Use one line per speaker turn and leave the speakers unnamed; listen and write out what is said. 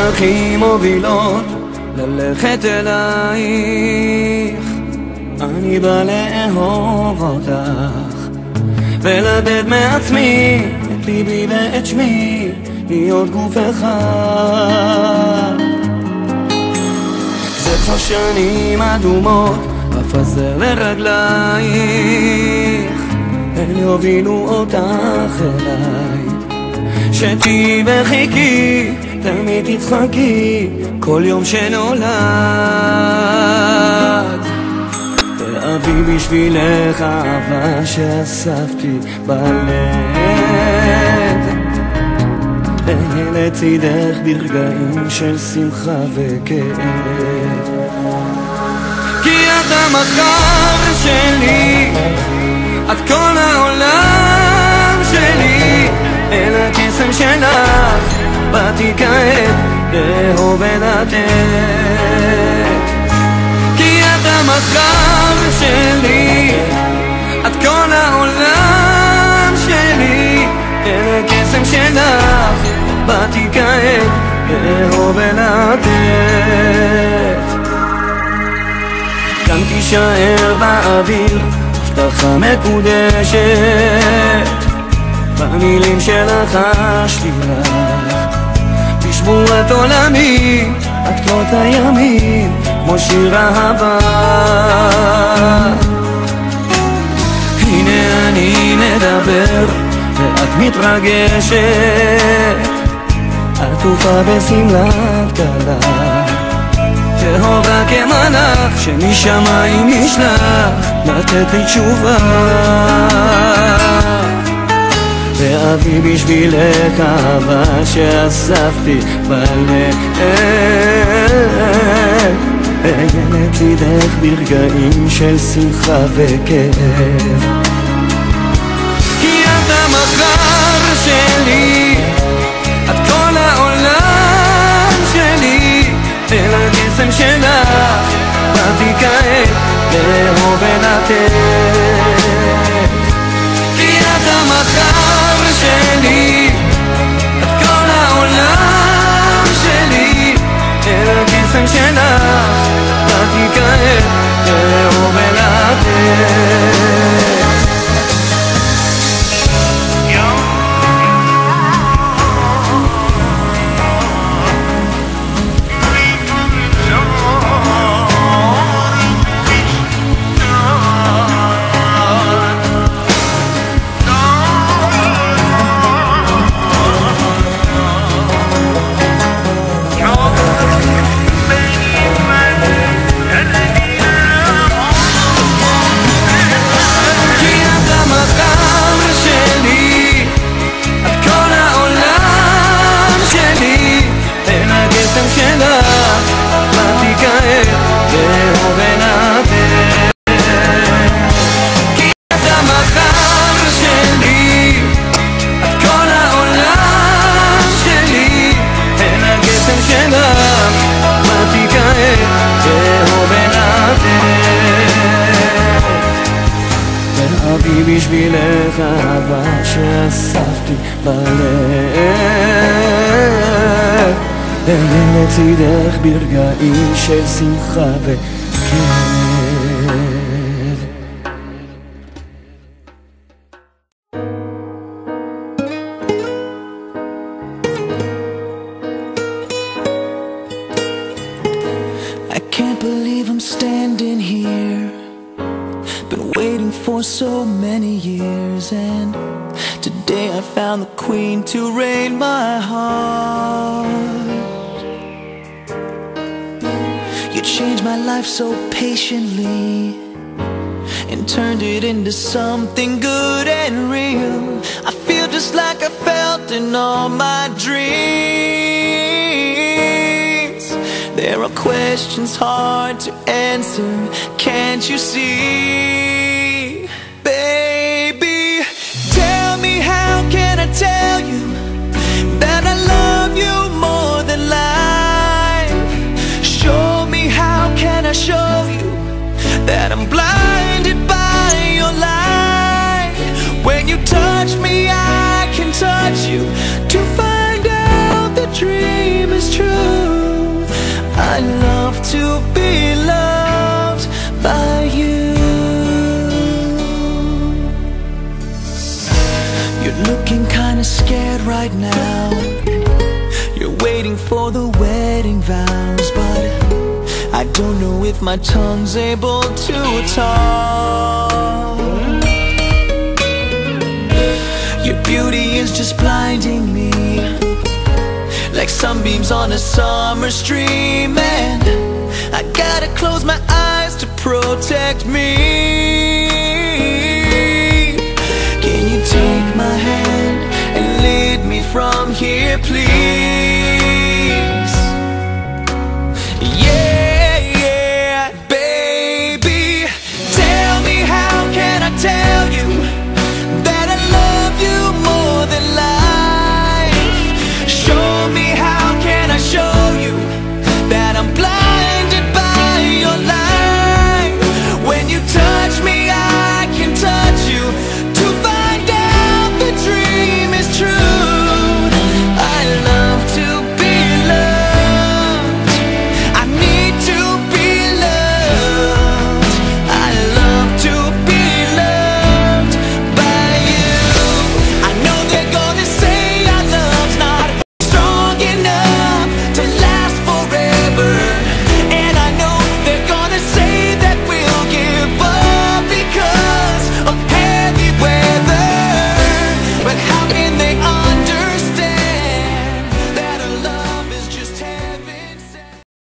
הדרכים מובילות ללכת אלייך. אני בא לאהוב אותך ולתת מעצמי את ליבי ואת שמי, להיות גוף אחד. זה כבר שנים אדומות אפזר לרגלייך, הן יובילו אותך אליי. שתהיי וחיכי, תמיד תצחקי כל יום שנולד. ואביא בשבילך אהבה שאספתי בלב, אהיה לצידך ברגעים של שמחה וכאב. כי את המחר שלי, את כל העולם שלי, אל הקסם שלך באתי כעת לאהוב ולתת. כי את המחר שלי, את כל העולם שלי, אל הקסם שלך באתי כעת לאהוב ולתת. כאן תישאר באוויר הבטחה מקודשת, במילים שלך חשתי לך, תשבור את עולמי, את קרות הימים כמו שיר אהבה. הנה אני מדבר ואת מתרגשת, עטופה בשמלת כלה, טהורה כמלאך שמשמיים נשלח לתת לי תשובה. ואביא בשבילך אהבה שאספתי בלב, אהיה לצידך ברגעים של שמחה וכאב. כי את המחר שלי, את כל העולם שלי, אל הקסם שלך באתי כעת לאהוב ולתת. כי את המחר שלי, את כל העולם שלי, אל הקסם שלך באתי כעת לאהוב ולתת. ואביא בשבילך אהבה שאספתי בלב, אהיה לצידך ברגעים של שמחה וכאב.
I can't believe I'm standing here, been waiting for so many years, and today I found the queen to reign my heart. You changed my life so patiently and turned it into something good and real. I feel just like I felt in all my dreams. There are questions hard to answer, can't you see? Baby, tell me, how can I tell you that I love you more than life? Show me, how can I show you that I'm blinded by your light? When you touch me, I can touch you to find out the dream is true. by you. You're looking kinda scared right now. You're waiting for the wedding vows, but I don't know if my tongue's able to talk. Your beauty is just blinding me, like sunbeams on a summer stream, and I gotta close my eyes to protect me. Can you take my hand and lead me from here, please?